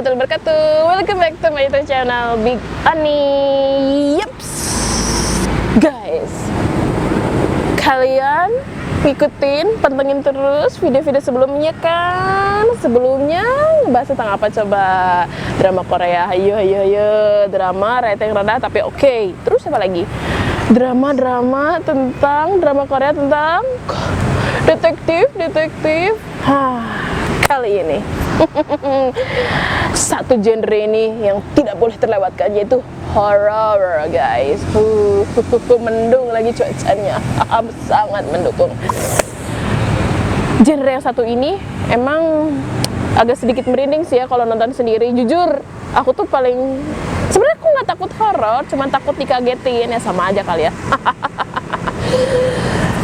warahmatullahi wabarakatuh. Welcome back to my YouTube channel Big Ani. Yups, guys, kalian ikutin, pantengin terus video-video sebelumnya kan? Sebelumnya ngebahas tentang apa coba? Drama Korea, ayo, drama rating rendah tapi oke. Terus apa lagi? Drama Korea tentang detektif. Kali ini satu genre ini yang tidak boleh terlewatkan, yaitu horror, guys. Mendung lagi cuacanya, sangat mendukung. Genre yang satu ini emang agak sedikit merinding sih ya kalau nonton sendiri. Jujur, aku tuh sebenarnya aku nggak takut horror, cuman takut dikagetin, ya sama aja kali ya.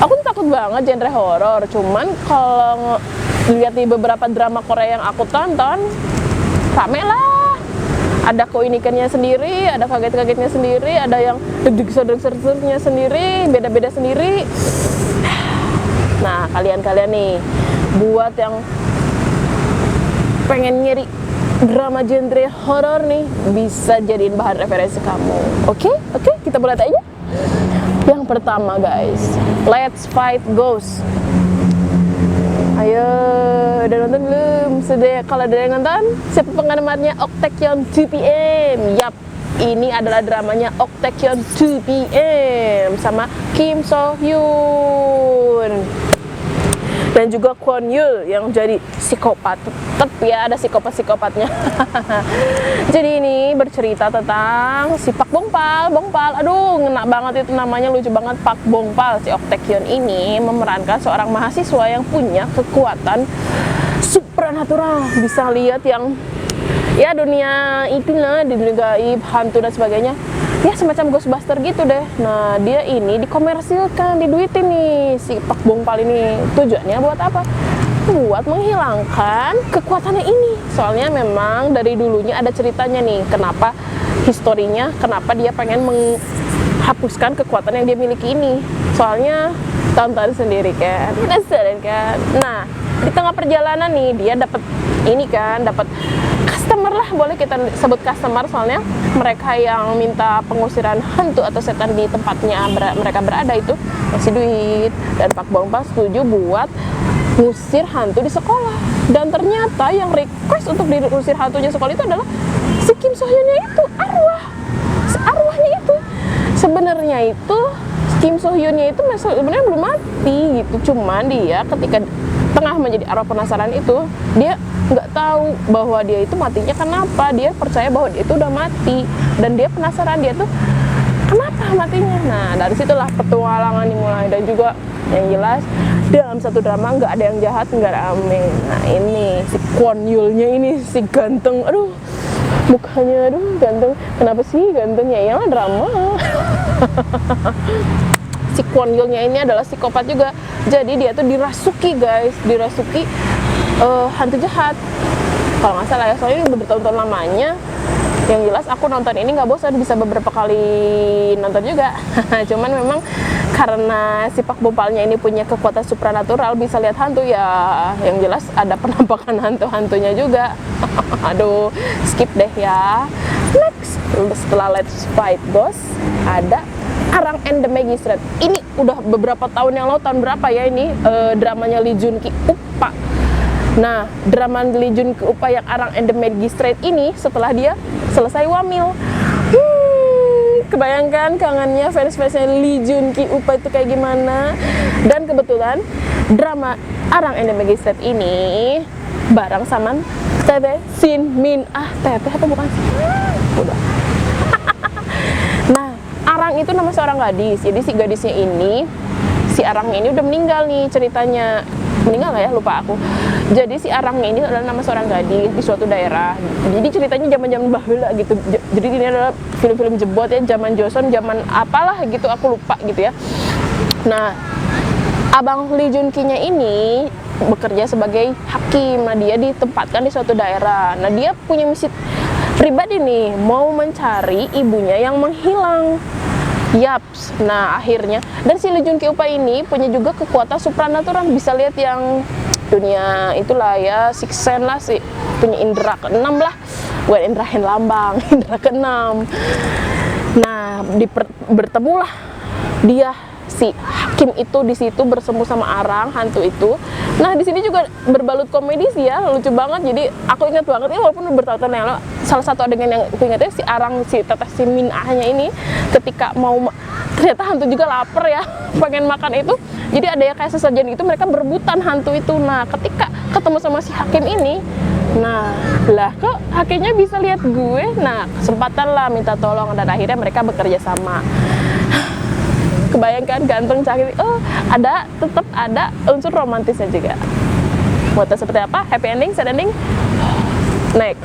Aku tuh takut banget genre horror, cuman kalau lihat di beberapa drama Korea yang aku tonton, rame lah. Ada keunikannya sendiri, ada kaget-kagetnya sendiri, ada yang deg-deg-ser-sernya sendiri, beda-beda sendiri. Nah, kalian nih, buat yang pengen nyari drama genre horor nih, bisa jadiin bahan referensi kamu. Oke, kita mulai aja. Yang pertama, guys, Let's Fight Ghosts. Ayo, udah nonton belum? Kalau ada yang nonton, siapa penggemarnya Oktaeon 2PM? Yap, ini adalah dramanya Oktaeon 2PM sama Kim So Hyun dan juga Kwon Yul yang jadi psikopat. Tetep ya, ada psikopat-psikopatnya. Jadi ini bercerita tentang si Pak Bongpal. Aduh, ngena banget itu namanya, lucu banget, Pak Bongpal. Si Oktaeon ini memerankan seorang mahasiswa yang punya kekuatan supranatural. Bisa lihat yang ya dunia itulah, di dunia gaib, hantu dan sebagainya. Ya semacam Ghostbuster gitu deh. Nah, dia ini dikomersilkan, diduitin nih si Pak Bongpal ini. Tujuannya buat apa? Buat menghilangkan kekuatannya ini. Soalnya memang dari dulunya ada ceritanya nih, kenapa historinya, kenapa dia pengen menghapuskan kekuatan yang dia miliki ini. Soalnya tonton sendiri kan, penasaran kan. Nah, di tengah perjalanan nih dia dapat customer lah, boleh kita sebut customer, soalnya mereka yang minta pengusiran hantu atau setan di tempatnya mereka berada itu ngasih duit, dan Pak Bongpal setuju buat ngusir hantu di sekolah. Dan ternyata yang request untuk diusir hantunya sekolah itu adalah si Kim So Hyunnya itu, arwahnya itu. Sebenarnya itu Kim So Hyunnya itu sebenarnya belum mati gitu, cuman dia ketika tengah menjadi arwah penasaran itu, dia nggak tahu bahwa dia itu matinya kenapa. Dia percaya bahwa dia itu udah mati, dan dia penasaran dia tuh kenapa matinya. Nah, dari situlah petualangan dimulai. Dan juga yang jelas dalam satu drama nggak ada yang jahat, nggak ada aneh. Nah, ini si Kwon Yulnya ini, si ganteng, aduh mukanya, aduh ganteng. Kenapa sih gantengnya? Ya drama. Si Kwon Yulnya ini adalah psikopat juga. Jadi dia tuh dirasuki, guys, hantu jahat. Kalau nggak salah ya, soalnya udah bertahun-tahun lamanya. Yang jelas aku nonton ini nggak bosan, bisa beberapa kali nonton juga. Cuman memang karena si Pak Bongpalnya ini punya kekuatan supranatural, bisa lihat hantu ya. Yang jelas ada penampakan hantu-hantunya juga. Aduh, skip deh ya. Next, setelah Let's Fight Ghosts, ada Arang and the Magistrate. Ini udah beberapa tahun yang lalu, tahun berapa ya ini, dramanya Lee Jun Ki Upa. Nah, drama Lee Jun Ki Upa yang Arang and the Magistrate ini setelah dia selesai wamil. Kebayangkan kangennya fans-fansnya Lee Jun Ki Upa itu kayak gimana. Dan kebetulan drama Arang and the Magistrate ini bareng sama Tete Shin Min. Tete apa bukan sih? Udah. Nah, Arang itu nama seorang gadis. Jadi si gadisnya ini, si Arangnya ini udah meninggal nih ceritanya. Meninggal nggak ya? Lupa aku. Jadi si Arangnya ini adalah nama seorang gadis di suatu daerah. Jadi ceritanya zaman-zaman bahula gitu. Jadi ini adalah film-film jebot ya, zaman Joseon, zaman apalah gitu, aku lupa gitu ya. Nah, Abang Lee Jun Ki-nya ini bekerja sebagai hakim. Nah, dia ditempatkan di suatu daerah. Nah, dia punya misi pribadi nih, mau mencari ibunya yang menghilang. Yaps. Nah, akhirnya, dan si Lee Jun Ki Upa ini punya juga kekuatan supranatural, bisa lihat yang dunia itulah ya, Six Sense lah, punya indera keenam lah. bukan Indra Herlambang, Indra keenam. Nah, bertemulah dia si Hakim itu di situ bersemu sama Arang hantu itu. Nah, di sini juga berbalut komedi sih ya, lucu banget. Jadi aku ingat banget ini walaupun bertahun-tahun yang lalu, salah satu adegan yang aku ingatnya si Arang, si teteh si Minahnya ini ketika mau ternyata hantu juga lapar ya, pengen makan itu. Jadi ada ya kayak sesajen gitu, mereka berebutan hantu itu. Nah, ketika ketemu sama si Hakim ini, nah lah kok Hakimnya bisa lihat gue. Nah, kesempatan lah minta tolong dan akhirnya mereka bekerja sama. Kebayangkan ganteng cakep, oh tetap ada unsur romantisnya juga. Mau tahu seperti apa? Happy ending, sad ending? Next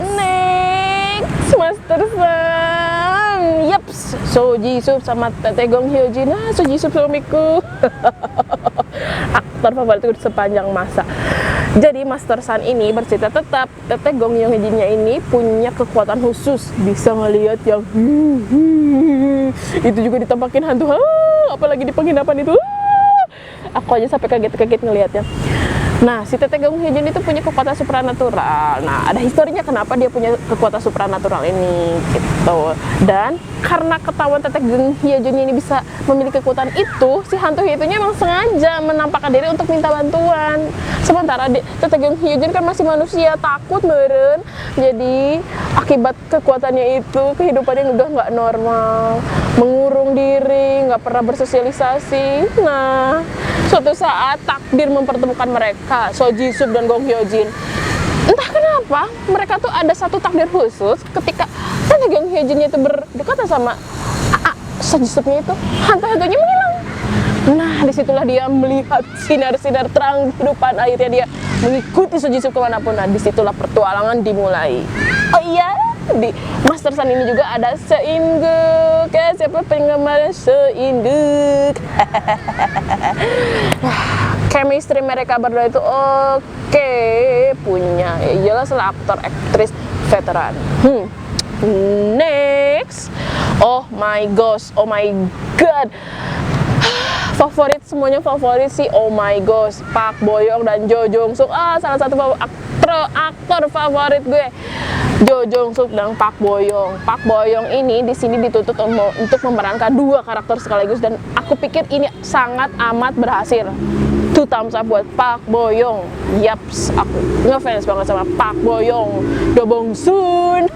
Master San. Yaps, So Jisoo sama Tete Gong Hyojin. So Jisoo suamiku. Aktor favoritku sepanjang masa. Jadi Master San ini bercerita tetap Tete Gong Hyojinnya ini punya kekuatan khusus, bisa ngelihat yang itu juga ditampakin hantu. Apalagi di penginapan itu. Aku aja sampai kaget-kaget ngelihatnya. Nah, si Tete Gong Hyojin itu punya kekuatan supranatural. Nah, ada historinya kenapa dia punya kekuatan supranatural ini gitu. Dan karena ketahuan Tete Gong Hyojin ini bisa memiliki kekuatan itu, si hantu itunya emang sengaja menampakkan diri untuk minta bantuan. Sementara Tete Gong Hyojin kan masih manusia, takut meren. Jadi akibat kekuatannya itu kehidupannya udah nggak normal, mengurung diri, nggak pernah bersosialisasi. Nah, suatu saat takdir mempertemukan mereka, So Jisoo dan Gong Hyojin. Entah kenapa mereka tuh ada satu takdir khusus ketika Tete Gong Hyojinnya itu berdekatan sama So Jisoo-nya itu, hantu-hantunya menghilang. Nah, disitulah dia melihat sinar-sinar terang kehidupan. Akhirnya dia mengikuti So Jisoo kemanapun. Nah, disitulah pertualangan dimulai. Oh iya, di Master San ini juga ada Seinduk. Ya, siapa penggemar Seinduk? Chemistry mereka berdua itu oke, punya. Ya jelas lah aktor aktris veteran. Next. Oh my gosh, oh my god. Favorit, semuanya favorit sih. Oh my gosh, Park Bo Young dan Jo Jong Suk. Salah satu aktor favorit gue, Jo Jong Suk dan Park Bo Young. Park Bo Young ini di sini dituntut untuk memerankan dua karakter sekaligus dan aku pikir ini sangat amat berhasil. 2 thumbs up buat Park Bo Young. Yaps, aku ngefans banget sama Park Bo Young. Do Bong Soon.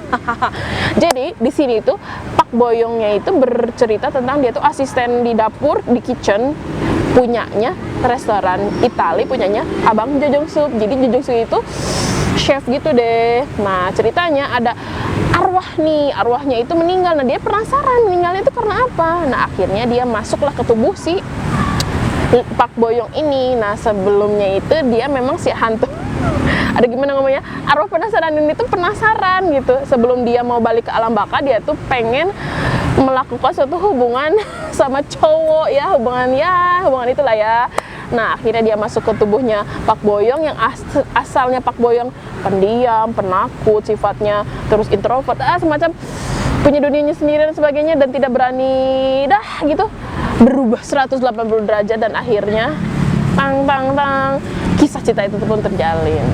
Jadi di sini tuh Park Bo Young-nya itu bercerita tentang dia tuh asisten di dapur, di kitchen, punyanya restoran Itali, punyanya abang Jo Jong Suk. Jadi Jo Jong Suk itu chef gitu deh. Nah, ceritanya ada arwah nih, arwahnya itu meninggal. Nah, dia penasaran meninggalnya itu karena apa. Nah, akhirnya dia masuklah ke tubuh si Park Bo Young ini. Nah, sebelumnya itu dia memang si hantu ada gimana ngomongnya, arwah penasaran ini tuh penasaran gitu. Sebelum dia mau balik ke alam baka, dia tuh pengen melakukan suatu hubungan sama cowok ya, hubungan itulah ya. Nah, akhirnya dia masuk ke tubuhnya Park Bo Young yang asalnya Park Bo Young pendiam, penakut sifatnya, terus introvert, semacam punya dunianya sendiri dan sebagainya, dan tidak berani gitu, berubah 180 derajat dan akhirnya kisah cinta itu pun terjalin.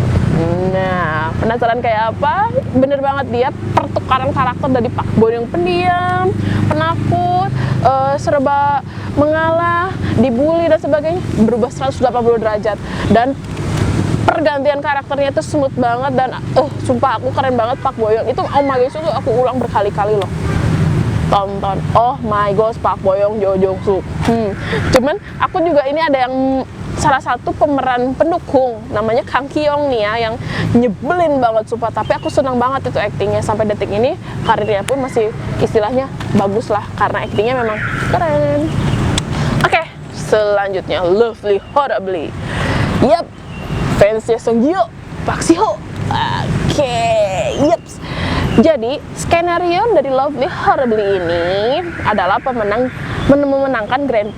Nah, penasaran kayak apa? Bener banget, dia pertukaran karakter dari Park Bo Young pendiam, penakut, serba mengalah, dibully dan sebagainya, berubah 180 derajat. Dan pergantian karakternya itu smooth banget dan sumpah aku keren banget Park Bo Young. Itu oh my gosh, itu aku ulang berkali-kali loh. Tonton. Oh my gosh, Park Bo Young, Jo Jong Suk. Cuman aku juga ini ada yang salah satu pemeran pendukung namanya Kang Kyong nih ya, yang nyebelin banget sumpah, tapi aku senang banget itu aktingnya. Sampai detik ini karirnya pun masih istilahnya bagus lah karena aktingnya memang keren. Oke, selanjutnya Lovely Horribly. Yap, fansnya Song Gyo, Park Si Ho. Oke, yaps. Jadi skenario dari Lovely Horribly ini adalah memenangkan Grand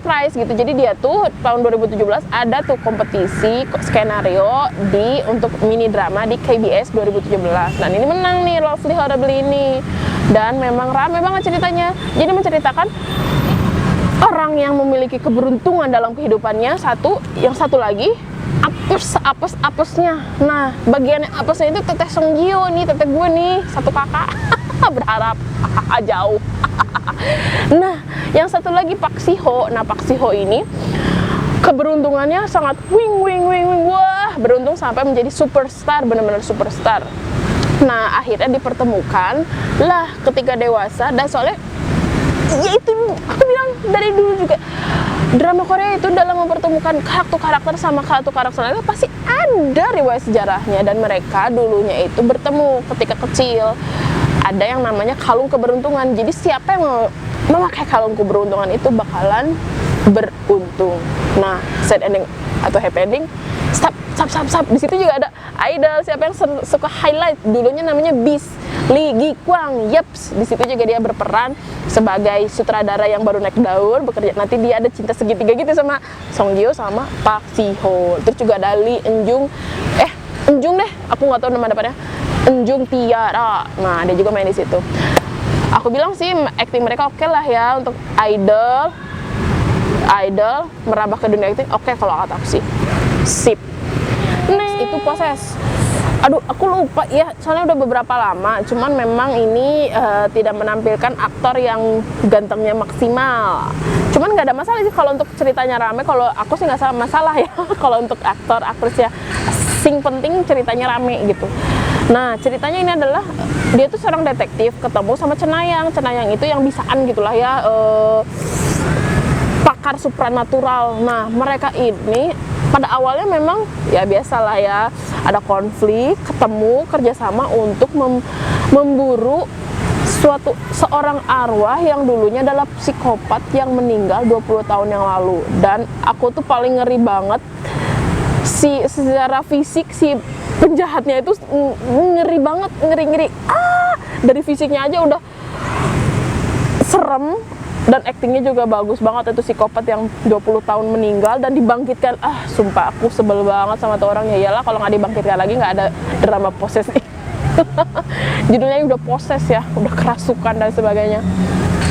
Prize gitu. Jadi dia tuh tahun 2017 ada tuh kompetisi skenario untuk mini drama di KBS 2017. Dan ini menang nih Lovely Horribly ini. Dan memang rame banget ceritanya. Jadi menceritakan orang yang memiliki keberuntungan dalam kehidupannya yang satu lagi terus apes-apesnya. Nah, bagian yang apesnya itu teteh Song Gio nih, teteh gue nih, satu kakak. Berharap jauh. Nah, yang satu lagi Pak Siho. Nah, Pak Siho ini keberuntungannya sangat wing. Wah, beruntung sampai menjadi superstar, benar-benar superstar. Nah, akhirnya dipertemukan lah ketika dewasa. Dan soalnya ya itu aku bilang dari dulu juga, drama Korea itu dalam mempertemukan karakter sama karakter lainnya pasti ada riwayat sejarahnya. Dan mereka dulunya itu bertemu ketika kecil. Ada yang namanya kalung keberuntungan. Jadi siapa yang memakai kalung keberuntungan itu bakalan beruntung. Nah, sad ending atau happy ending, stop. Di situ juga ada idol, siapa yang suka highlight, dulunya namanya Beast, Lee Gi Kwang. Yeps, di situ juga dia berperan sebagai sutradara yang baru naik daun, bekerja. Nanti dia ada cinta segitiga gitu sama Song Gyo sama Park Siho. Terus juga ada Lee Enjung deh, aku nggak tahu nama depannya, Enjung Tiara. Nah, dia juga main di situ. Aku bilang sih acting mereka oke lah ya untuk idol merambah ke dunia acting, oke kalau kata aku sih. Sip. Next itu Poses. Aduh, aku lupa ya, soalnya udah beberapa lama. Cuman memang ini tidak menampilkan aktor yang gantengnya maksimal. Cuman nggak ada masalah sih kalau untuk ceritanya rame. Kalau aku sih nggak masalah ya kalau untuk aktor aktrisnya. Sing penting ceritanya rame gitu. Nah, ceritanya ini adalah dia tuh seorang detektif ketemu sama Cenayang. Cenayang itu yang bisaan gitulah ya, pakar supranatural. Nah, mereka ini pada awalnya memang ya biasalah ya, ada konflik, ketemu, kerjasama untuk memburu seorang arwah yang dulunya adalah psikopat yang meninggal 20 tahun yang lalu. Dan aku tuh paling ngeri banget secara fisik si penjahatnya itu ngeri banget, ngeri. Dari fisiknya aja udah serem. Dan aktingnya juga bagus banget, itu psikopat yang 20 tahun meninggal dan dibangkitkan. Sumpah aku sebel banget sama tuh orang. Ya iyalah kalau nggak dibangkitkan lagi nggak ada drama Poses nih. Judulnya udah Poses ya, udah kerasukan dan sebagainya.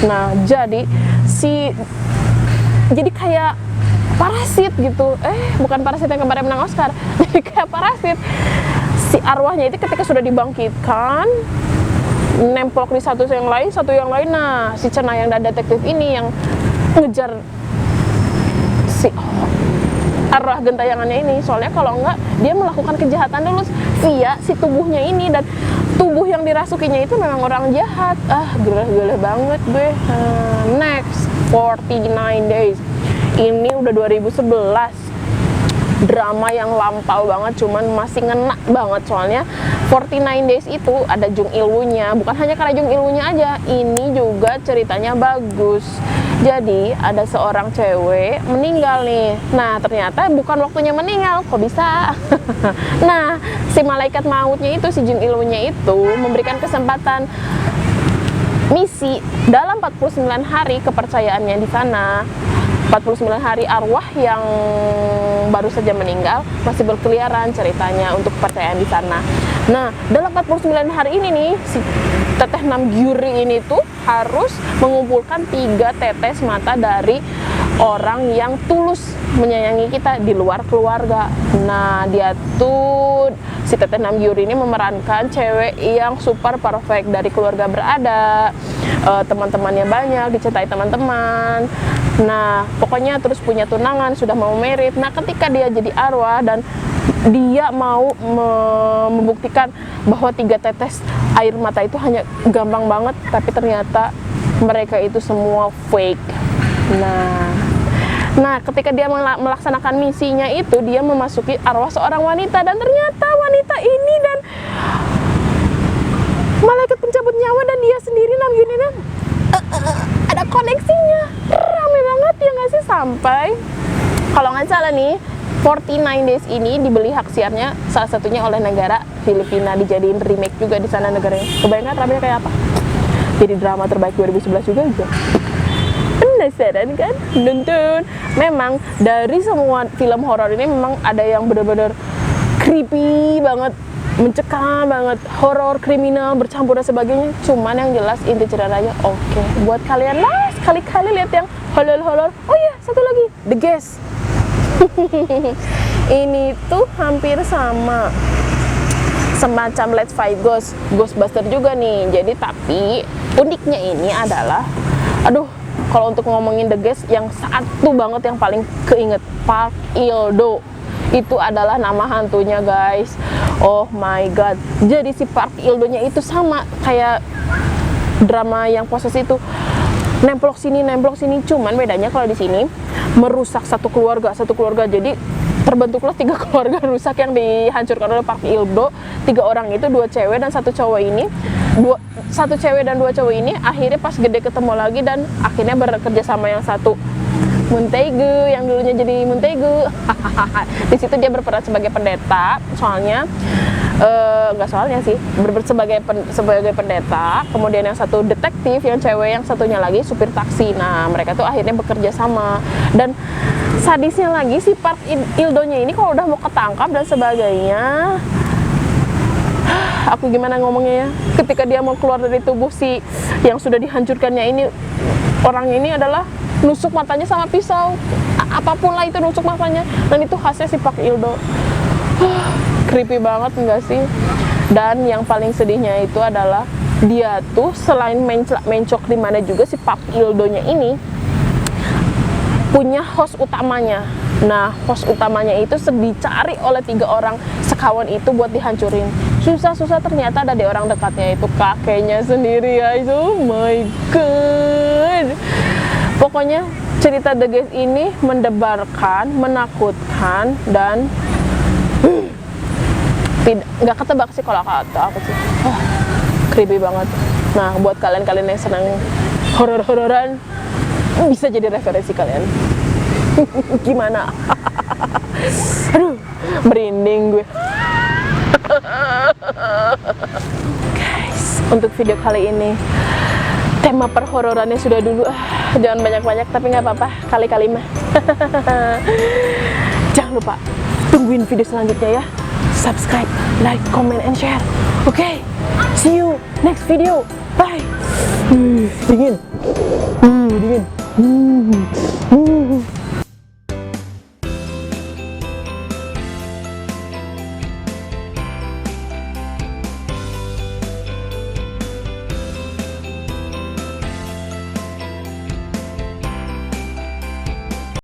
Nah, jadi kayak parasit gitu. Bukan parasit yang kemarin menang Oscar. Jadi kayak parasit. Si arwahnya itu ketika sudah dibangkitkan, nempelok di satu yang lain. Nah, si Cenayang dan detektif ini yang ngejar si arwah gentayangannya ini. Soalnya kalau enggak, dia melakukan kejahatan dulu via si tubuhnya ini. Dan tubuh yang dirasukinya itu memang orang jahat. Gila banget gue. Next, 49 Days. Ini udah 2011. Drama yang lampau banget, cuman masih ngena banget. Soalnya 49 Days itu ada Jung Il-woo-nya. Bukan hanya karena Jung Il-woo-nya aja, ini juga ceritanya bagus. Jadi ada seorang cewek meninggal nih. Nah, ternyata bukan waktunya meninggal, kok bisa? Nah, si malaikat mautnya itu, si Jung Il-woo-nya itu memberikan kesempatan misi dalam 49 hari kepercayaannya di sana. 49 hari arwah yang baru saja meninggal masih berkeliaran ceritanya untuk kepercayaan di sana. Nah, dalam 49 hari ini nih, si teteh Nam Gyuri ini tuh harus mengumpulkan 3 tetes mata dari orang yang tulus menyayangi kita di luar keluarga. Nah, dia tuh, si teteh Nam Gyuri ini memerankan cewek yang super perfect, dari keluarga berada, teman-temannya banyak, dicintai teman-teman. Nah, pokoknya terus punya tunangan, sudah mau merit. Nah, ketika dia jadi arwah dan dia mau membuktikan bahwa 3 tetes air mata itu hanya gampang banget, tapi ternyata mereka itu semua fake. Nah, ketika dia melaksanakan misinya itu, dia memasuki arwah seorang wanita. Dan ternyata wanita ini dan malaikat pencabut nyawa dan dia sendiri, Nam Gyuri, ada koneksinya. Rame banget ya nggak sih? Sampai kalau nggak salah nih, 49 Days ini dibeli hak siarnya salah satunya oleh negara Filipina, dijadiin remake juga di sana negaranya. Kebayangkan ramenya kayak apa? Jadi drama terbaik 2011 juga. Penasaran kan? Nonton. Memang dari semua film horor ini memang ada yang benar-benar creepy banget, mencekam banget, horor, kriminal, bercampur dan sebagainya. Cuman yang jelas inti ceritanya oke. Buat kalian lah sekali-kali lihat yang horor. Oh iya, satu lagi, The Guest. ini tuh hampir sama, semacam Let's Fight Ghostbuster juga nih. Jadi tapi uniknya ini adalah, aduh, kalau untuk ngomongin The Guest, yang satu banget yang paling keinget, Park Il-do. Itu adalah nama hantunya guys. Oh my god. Jadi si Park Il-do-nya itu sama kayak drama yang Poses itu, nemplok sini, cuman bedanya kalau di sini merusak satu keluarga. Jadi terbentuklah 3 keluarga rusak yang dihancurkan oleh Park Il-do. 3 orang itu, 2 cewek dan 1 cowok ini. 1 cewek dan 2 cowok ini akhirnya pas gede ketemu lagi dan akhirnya bekerja sama yang satu Montaigu, yang dulunya jadi Montaigu. Di situ dia berperan sebagai pendeta, soalnya nggak soalnya sih, sebagai pendeta. Kemudian yang satu detektif, yang cewek yang satunya lagi supir taksi. Nah, mereka tuh akhirnya bekerja sama. Dan sadisnya lagi si Park Il-do-nya ini kalau udah mau ketangkap dan sebagainya, aku gimana ngomongnya ya, ketika dia mau keluar dari tubuh si yang sudah dihancurkannya ini, orang ini adalah nusuk matanya sama pisau, apapun lah itu, nusuk matanya, dan itu khasnya si Park Il-do. Creepy banget enggak sih? Dan yang paling sedihnya itu adalah dia tuh selain mencok di mana juga, si Park Il-do-nya ini punya host utamanya. Nah, host utamanya itu dicari oleh 3 orang sekawan itu buat dihancurin. Susah-susah ternyata ada di orang dekatnya, itu kakeknya sendiri ya. Itu oh my god. Pokoknya cerita The Guest ini mendebarkan, menakutkan, dan nggak ketebak sih kalau kata aku sih. Creepy banget. Nah, buat kalian-kalian yang senang horor-hororan, bisa jadi referensi kalian. Gimana? Aduh, merinding gue. Guys, untuk video kali ini tema perhororannya sudah dulu. Jangan banyak-banyak, tapi nggak apa-apa, kali-kali mah. Jangan lupa tungguin video selanjutnya ya. Subscribe, like, comment, and share. Okay, see you next video. Bye. Dingin. Dingin.